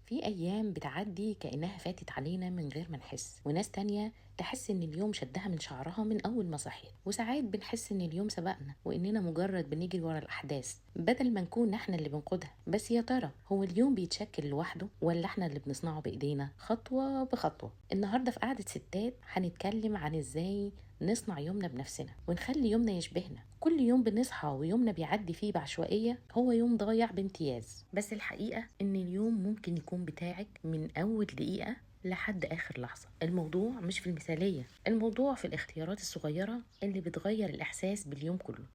في أيام بتعدي كأنها فاتت علينا من غير ما نحس، وناس تانية تحس إن اليوم شدها من شعرها من أول ما صحيت. وساعات بنحس إن اليوم سبقنا وإننا مجرد بنجري ورا الأحداث بدل ما نكون احنا اللي بنقودها. بس يا ترى هو اليوم بيتشكل لوحده ولا احنا اللي بنصنعه بإيدينا خطوة بخطوة؟ النهاردة في قعدة ستات هنتكلم عن إزاي نصنع يومنا بنفسنا ونخلي يومنا يشبهنا. كل يوم بنصحى ويومنا بيعدي فيه بعشوائية هو يوم ضايع بامتياز، بس الحقيقة إن اليوم ممكن يكون بتاعك من أول دقيقة لحد آخر لحظة. الموضوع مش في المثالية، الموضوع في الاختيارات الصغيرة اللي بتغير الإحساس باليوم كله.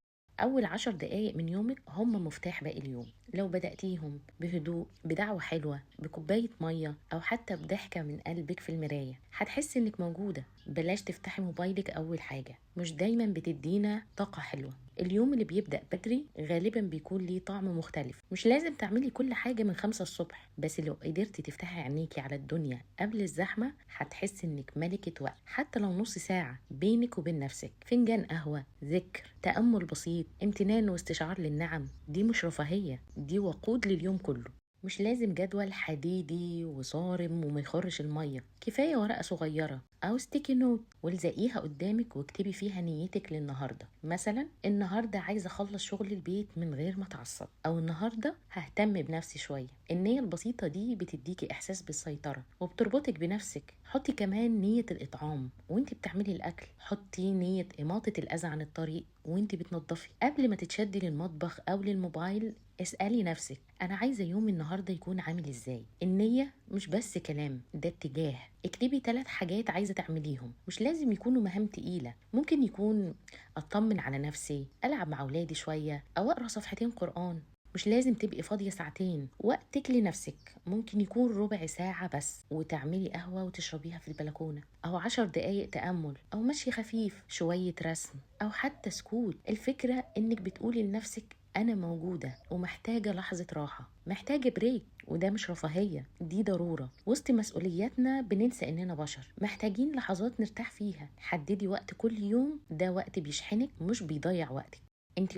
أول 10 دقايق من يومك هم مفتاح باقي اليوم. لو بدأتيهم بهدوء، بدعوة حلوة، بكوباية مية، أو حتى بضحكة من قلبك في المراية، هتحسي إنك موجودة. بلاش تفتحي موبايلك أول حاجة، مش دايما بتدينا طاقة حلوة. اليوم اللي بيبدأ بدري غالبا بيكون ليه طعم مختلف. مش لازم تعملي كل حاجة من 5 الصبح، بس لو قدرتي تفتحي عينيكي على الدنيا قبل الزحمة هتحسي انك ملكة وقت. حتى لو نص ساعة بينك وبين نفسك، فنجان قهوة، ذكر، تأمل بسيط، امتنان واستشعار للنعم، دي مش رفاهية، دي وقود لليوم كله. مش لازم جدول حديدي وصارم وما يخرش المية، كفاية ورقة صغيرة أو ستيكي نوت والزقيها قدامك واكتبي فيها نيتك للنهاردة. مثلا النهاردة عايزة أخلص شغل البيت من غير ما أتعصب، أو النهاردة ههتم بنفسي شوية. النية البسيطة دي بتديكي إحساس بالسيطرة وبتربطك بنفسك. حطي كمان نية الإطعام وانت بتعملي الأكل، حطي نية إماطة الأذى عن الطريق وانت بتنظفي. قبل ما تتشدي للمطبخ أو للموبايل اسألي نفسك أنا عايزة يومي النهاردة يكون عامل إزاي. النية مش بس كلام، ده اتجاه. اكتبي 3 حاجات عايزة تعمليهم، مش لازم يكونوا مهام تقيلة. ممكن يكون أطمن على نفسي، ألعب مع أولادي شوية، أو أقرأ صفحتين قرآن. مش لازم تبقي فاضية ساعتين. وقتك لنفسك ممكن يكون ربع ساعة بس، وتعملي قهوة وتشربيها في البلكونة، أو 10 دقايق تأمل، أو مشي خفيف، شوية رسم، أو حتى سكوت. الفكرة إنك بتقولي لنفسك أنا موجودة ومحتاجة لحظة راحة، محتاجة بريك. وده مش رفاهية، دي ضرورة. وسط مسؤولياتنا بننسى إننا بشر محتاجين لحظات نرتاح فيها. حددي وقت كل يوم، ده وقت بيشحنك مش بيضيع وقتك. انت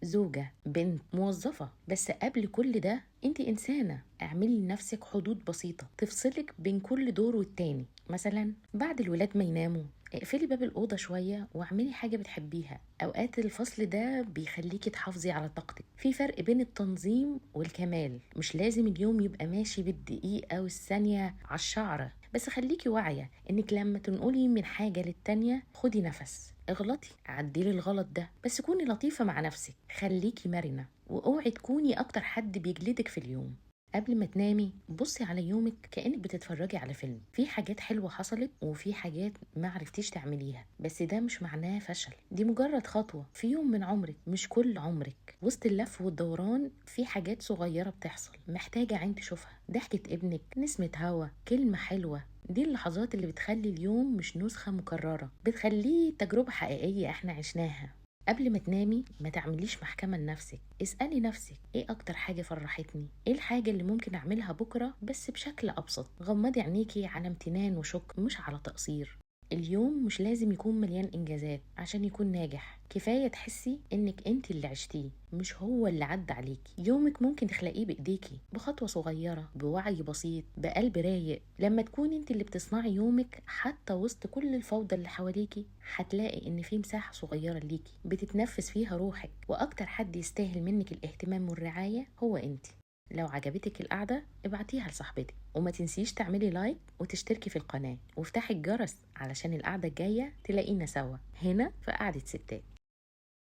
زوجة، بنت، موظفة، بس قبل كل ده انت إنسانة. اعملي لنفسك حدود بسيطة تفصلك بين كل دور والتاني. مثلا بعد الولاد ما يناموا اقفلي باب الأوضة شوية واعملي حاجة بتحبيها. أوقات الفصل ده بيخليكي تحافظي على طاقتك. في فرق بين التنظيم والكمال. مش لازم اليوم يبقى ماشي بالدقيقة والثانية على الشعرة، بس خليكي واعية انك لما تنقلي من حاجة للتانية خدي نفس، اغلطي، عدلي الغلط ده، بس كوني لطيفة مع نفسك. خليكي مرنة واوعي تكوني اكتر حد بيجلدك في اليوم. قبل ما تنامي بصي على يومك كأنك بتتفرجي على فيلم. في حاجات حلوة حصلت وفي حاجات ما عرفتيش تعمليها، بس ده مش معناه فشل، دي مجرد خطوة في يوم من عمرك، مش كل عمرك. وسط اللف والدوران في حاجات صغيرة بتحصل محتاجة عين تشوفها. ضحكة ابنك، نسمة هوا، كلمة حلوة، دي اللحظات اللي بتخلي اليوم مش نسخة مكررة، بتخليه تجربة حقيقية احنا عشناها. قبل ما تنامي ما تعمليش محكمة لنفسك. اسألي نفسك ايه اكتر حاجة فرحتني، ايه الحاجة اللي ممكن اعملها بكرة بس بشكل ابسط. غمضي عينيكي على امتنان وشكر مش على تقصير. اليوم مش لازم يكون مليان انجازات عشان يكون ناجح. كفاية تحسي انك انت اللي عشتيه مش هو اللي عدى عليكي. يومك ممكن تخلقيه بايديكي، بخطوة صغيرة، بوعي بسيط، بقلب رايق. لما تكوني انت اللي بتصنعي يومك حتى وسط كل الفوضى اللي حواليكي، هتلاقي ان في مساحة صغيرة ليكي بتتنفس فيها روحك. واكتر حد يستاهل منك الاهتمام والرعاية هو انت. لو عجبتك القعدة ابعتيها لصاحبتك، وما تنسيش تعملي لايك وتشتركي في القناة وافتحي الجرس علشان القعدة الجاية تلاقينا سوا هنا في قعدة ستات.